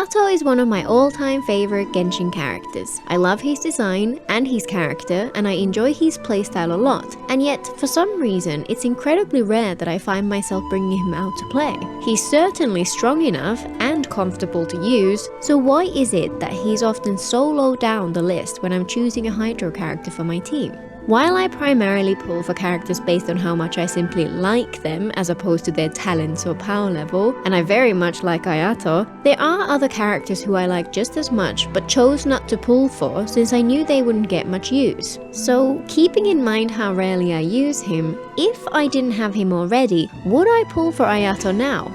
Ayato is one of my all-time favorite Genshin characters. I love his design and his character, and I enjoy his playstyle a lot, and yet for some reason it's incredibly rare that I find myself bringing him out to play. He's certainly strong enough and comfortable to use, so why is it that he's often so low down the list when I'm choosing a Hydro character for my team? While I primarily pull for characters based on how much I simply like them as opposed to their talents or power level, and I very much like Ayato, there are other characters who I like just as much but chose not to pull for since I knew they wouldn't get much use. So, keeping in mind how rarely I use him, if I didn't have him already, would I pull for Ayato now?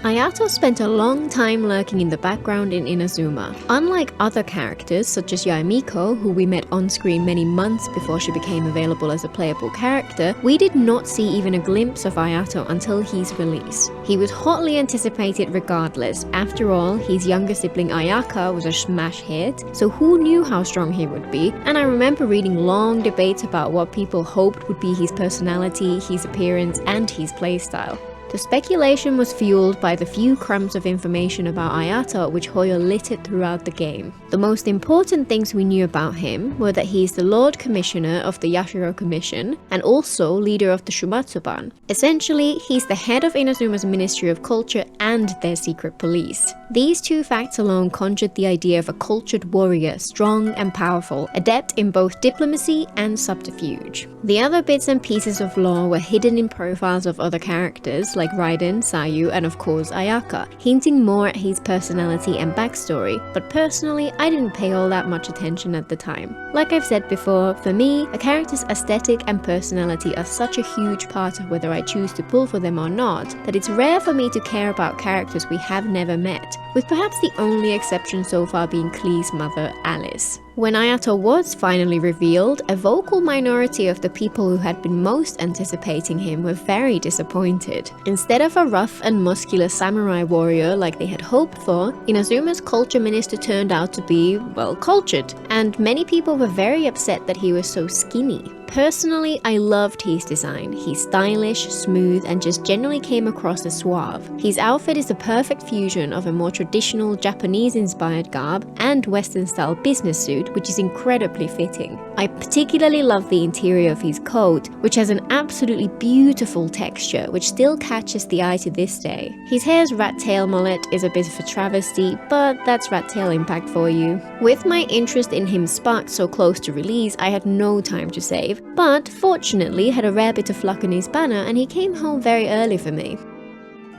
Ayato spent a long time lurking in the background in Inazuma. Unlike other characters such as Yaemiko, who we met on screen many months before she became available as a playable character, we did not see even a glimpse of Ayato until his release. He was hotly anticipated regardless. After all, his younger sibling Ayaka was a smash hit, so who knew how strong he would be? And I remember reading long debates about what people hoped would be his personality, his appearance, and his playstyle. The speculation was fueled by the few crumbs of information about Ayato which Hoyo littered throughout the game. The most important things we knew about him were that he is the Lord Commissioner of the Yashiro Commission and also leader of the Shumatsuban. Essentially, he's the head of Inazuma's Ministry of Culture and their secret police. These two facts alone conjured the idea of a cultured warrior, strong and powerful, adept in both diplomacy and subterfuge. The other bits and pieces of lore were hidden in profiles of other characters like Raiden, Sayu, and of course Ayaka, hinting more at his personality and backstory, but personally I didn't pay all that much attention at the time. Like I've said before, for me, a character's aesthetic and personality are such a huge part of whether I choose to pull for them or not, that it's rare for me to care about characters we have never met, with perhaps the only exception so far being Klee's mother, Alice. When Ayato was finally revealed, a vocal minority of the people who had been most anticipating him were very disappointed. Instead of a rough and muscular samurai warrior like they had hoped for, Inazuma's culture minister turned out to be, well, cultured, and many people were very upset that he was so skinny. Personally, I loved his design. He's stylish, smooth, and just generally came across as suave. His outfit is the perfect fusion of a more traditional Japanese-inspired garb and Western-style business suit, which is incredibly fitting. I particularly love the interior of his coat, which has an absolutely beautiful texture, which still catches the eye to this day. His hair's rat tail mullet is a bit of a travesty, but that's rat tail impact for you. With my interest in him sparked so close to release, I had no time to save, but fortunately had a rare bit of luck in his banner and he came home very early for me.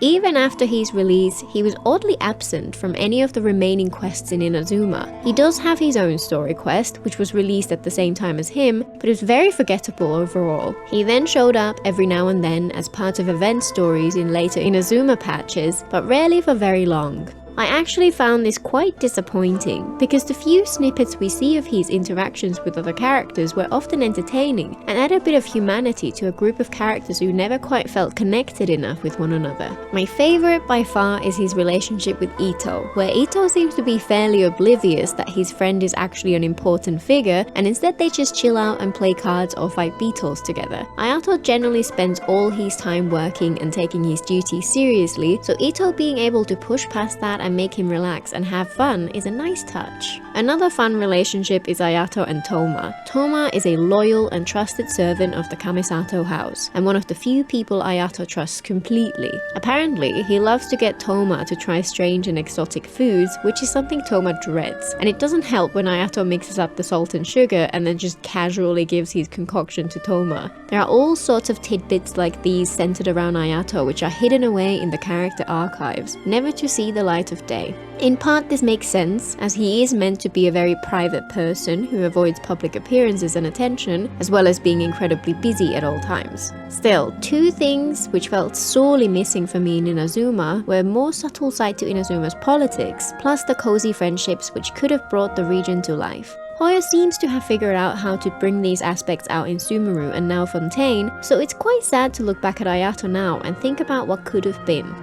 Even after his release, he was oddly absent from any of the remaining quests in Inazuma. He does have his own story quest, which was released at the same time as him, but it was very forgettable overall. He then showed up every now and then as part of event stories in later Inazuma patches, but rarely for very long. I actually found this quite disappointing, because the few snippets we see of his interactions with other characters were often entertaining and add a bit of humanity to a group of characters who never quite felt connected enough with one another. My favourite by far is his relationship with Ito, where Ito seems to be fairly oblivious that his friend is actually an important figure, and instead they just chill out and play cards or fight beetles together. Ayato generally spends all his time working and taking his duties seriously, so Ito being able to push past that and make him relax and have fun is a nice touch. Another fun relationship is Ayato and Toma. Toma is a loyal and trusted servant of the Kamisato house, and one of the few people Ayato trusts completely. Apparently, he loves to get Toma to try strange and exotic foods, which is something Toma dreads, and it doesn't help when Ayato mixes up the salt and sugar and then just casually gives his concoction to Toma. There are all sorts of tidbits like these centered around Ayato which are hidden away in the character archives, never to see the light of day. In part this makes sense, as he is meant to be a very private person who avoids public appearances and attention, as well as being incredibly busy at all times. Still, two things which felt sorely missing for me in Inazuma were a more subtle side to Inazuma's politics, plus the cozy friendships which could have brought the region to life. Hoyo seems to have figured out how to bring these aspects out in Sumeru and now Fontaine, so it's quite sad to look back at Ayato now and think about what could have been.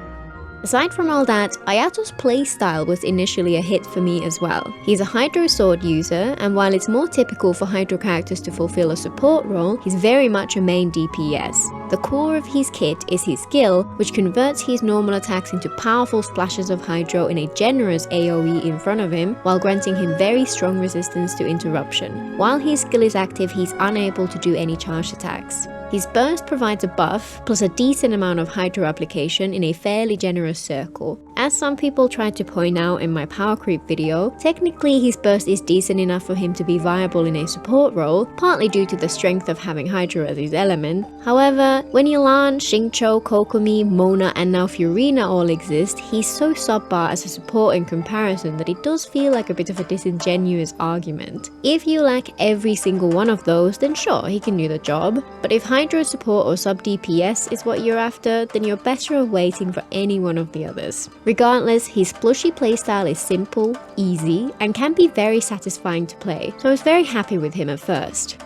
Aside from all that, Ayato's playstyle was initially a hit for me as well. He's a Hydro sword user, and while it's more typical for Hydro characters to fulfill a support role, he's very much a main DPS. The core of his kit is his skill, which converts his normal attacks into powerful splashes of Hydro in a generous AoE in front of him, while granting him very strong resistance to interruption. While his skill is active, he's unable to do any charged attacks. His burst provides a buff, plus a decent amount of Hydro application in a fairly generous circle. As some people tried to point out in my power creep video, technically his burst is decent enough for him to be viable in a support role, partly due to the strength of having Hydro as his element. However, when Yelan, Xingqiu, Kokomi, Mona and now Furina all exist, he's so subpar as a support in comparison that it does feel like a bit of a disingenuous argument. If you lack every single one of those, then sure, he can do the job, but if Hydro support or sub DPS is what you're after, then you're better off waiting for any one of the others. Regardless, his plushy playstyle is simple, easy, and can be very satisfying to play, so I was very happy with him at first.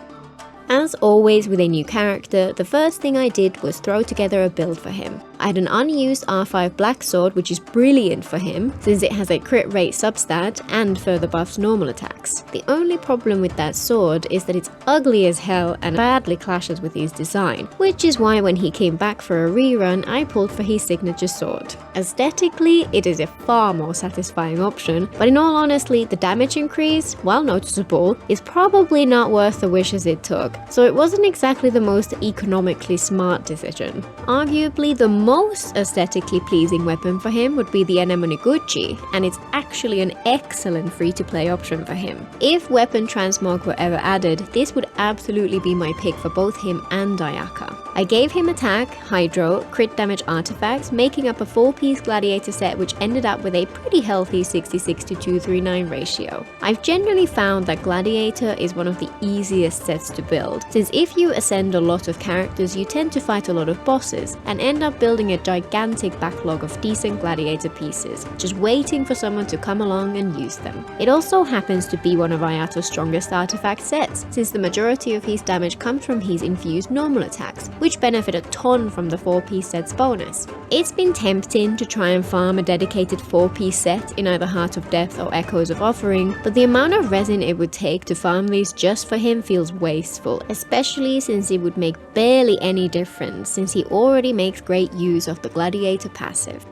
As always with a new character, the first thing I did was throw together a build for him. I had an unused R5 black sword, which is brilliant for him since it has a crit rate substat and further buffs normal attacks. The only problem with that sword is that it's ugly as hell and badly clashes with his design, which is why when he came back for a rerun, I pulled for his signature sword. Aesthetically, it is a far more satisfying option, but in all honesty, the damage increase, while noticeable, is probably not worth the wishes it took, so it wasn't exactly the most economically smart decision. Arguably, the most aesthetically pleasing weapon for him would be the Enemoniguchi, and it's actually an excellent free-to-play option for him. If weapon transmog were ever added, this would absolutely be my pick for both him and Ayaka. I gave him attack, Hydro, crit damage artifacts, making up a 4-piece gladiator set which ended up with a pretty healthy 66 to 239 ratio. I've generally found that gladiator is one of the easiest sets to build, since if you ascend a lot of characters you tend to fight a lot of bosses and end up building a gigantic backlog of decent gladiator pieces, just waiting for someone to come along and use them. It also happens to be one of Ayato's strongest artifact sets, since the majority of his damage comes from his infused normal attacks, which benefit a ton from the 4-piece set's bonus. It's been tempting to try and farm a dedicated 4-piece set in either Heart of Depth or Echoes of Offering, but the amount of resin it would take to farm these just for him feels wasteful, especially since it would make barely any difference since he already makes great use of the gladiator passive.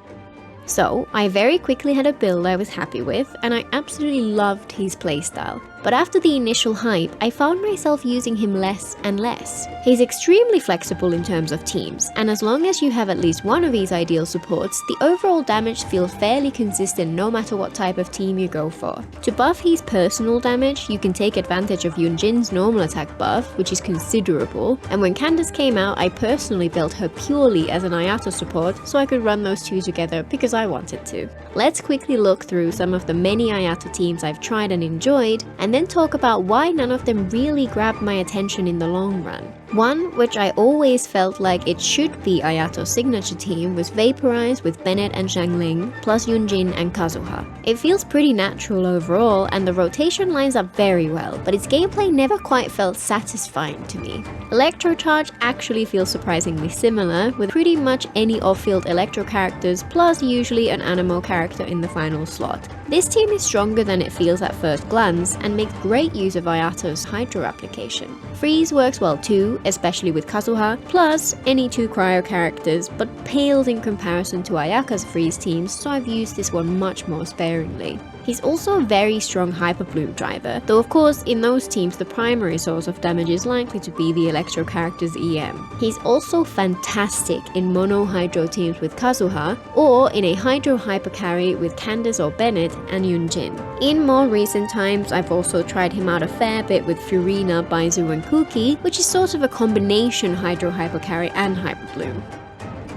So, I very quickly had a build I was happy with, and I absolutely loved his playstyle. But after the initial hype, I found myself using him less and less. He's extremely flexible in terms of teams, and as long as you have at least one of his ideal supports, the overall damage feels fairly consistent no matter what type of team you go for. To buff his personal damage, you can take advantage of Yunjin's normal attack buff, which is considerable, and when Candace came out, I personally built her purely as an Ayato support so I could run those two together because I wanted to. Let's quickly look through some of the many Ayato teams I've tried and enjoyed, and then talk about why none of them really grabbed my attention in the long run. One, which I always felt like it should be Ayato's signature team, was Vaporize with Bennett and Xiangling, plus Yunjin and Kazuha. It feels pretty natural overall, and the rotation lines up very well, but its gameplay never quite felt satisfying to me. Electrocharge actually feels surprisingly similar, with pretty much any off-field Electro characters, plus usually an Anemo character in the final slot. This team is stronger than it feels at first glance, and makes great use of Ayato's Hydro application. Freeze works well too, especially with Kazuha, plus any two cryo characters, but pales in comparison to Ayaka's freeze teams, so I've used this one much more sparingly. He's also a very strong Hyper Bloom driver, though of course in those teams the primary source of damage is likely to be the Electro character's EM. He's also fantastic in mono Hydro teams with Kazuha, or in a Hydro Hyper carry with Candace or Bennett and Yunjin. In more recent times I've also tried him out a fair bit with Furina, Baizu and Kuki, which is sort of a combination Hydro Hyper carry and Hyper Bloom.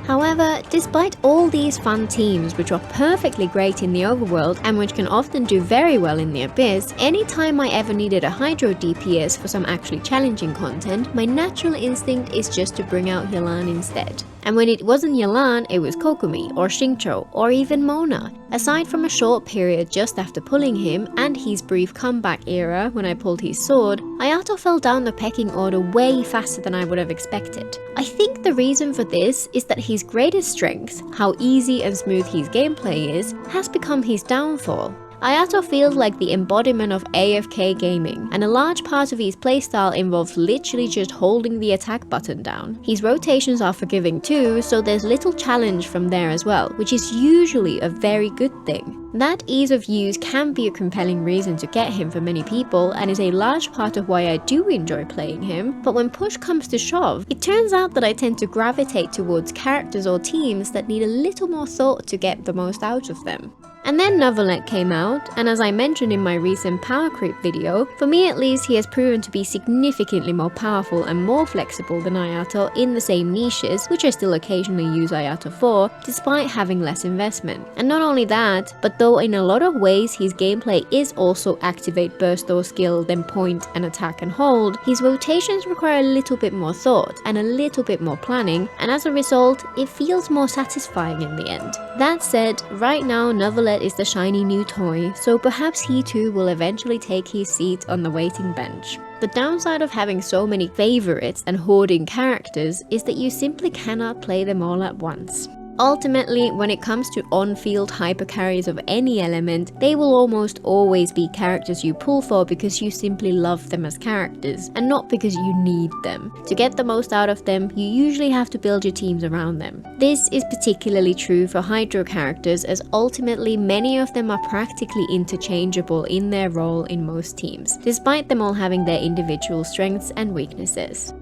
However, despite all these fun teams which are perfectly great in the overworld and which can often do very well in the abyss, anytime I ever needed a Hydro DPS for some actually challenging content, my natural instinct is just to bring out Yelan instead. And when it wasn't Yelan, it was Kokumi, or Xingqiu, or even Mona. Aside from a short period just after pulling him, and his brief comeback era when I pulled his sword, Ayato fell down the pecking order way faster than I would have expected. I think the reason for this is that his greatest strength, how easy and smooth his gameplay is, has become his downfall. Ayato feels like the embodiment of AFK gaming, and a large part of his playstyle involves literally just holding the attack button down. His rotations are forgiving too, so there's little challenge from there as well, which is usually a very good thing. That ease of use can be a compelling reason to get him for many people and is a large part of why I do enjoy playing him, but when push comes to shove, it turns out that I tend to gravitate towards characters or teams that need a little more thought to get the most out of them. And then Neuvillette came out, and as I mentioned in my recent power creep video, for me at least he has proven to be significantly more powerful and more flexible than Ayato in the same niches, which I still occasionally use Ayato for, despite having less investment. And not only that, but though in a lot of ways his gameplay is also activate burst or skill, then point and attack and hold, his rotations require a little bit more thought and a little bit more planning, and as a result, it feels more satisfying in the end. That said, right now Neuvillette is the shiny new toy, so perhaps he too will eventually take his seat on the waiting bench. The downside of having so many favorites and hoarding characters is that you simply cannot play them all at once. Ultimately, when it comes to on-field hypercarries of any element, they will almost always be characters you pull for because you simply love them as characters, and not because you need them. To get the most out of them, you usually have to build your teams around them. This is particularly true for Hydro characters, as ultimately many of them are practically interchangeable in their role in most teams, despite them all having their individual strengths and weaknesses.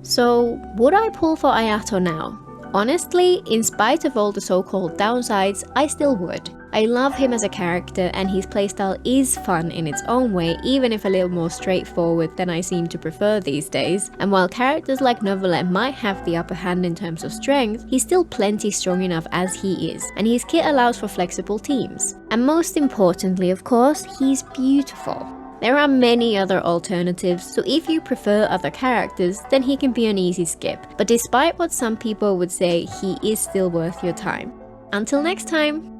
So, would I pull for Ayato now? Honestly, in spite of all the so-called downsides, I still would. I love him as a character and his playstyle is fun in its own way, even if a little more straightforward than I seem to prefer these days. And while characters like Neuvillette might have the upper hand in terms of strength, he's still plenty strong enough as he is, and his kit allows for flexible teams. And most importantly, of course, he's beautiful. There are many other alternatives, so if you prefer other characters, then he can be an easy skip. But despite what some people would say, he is still worth your time. Until next time!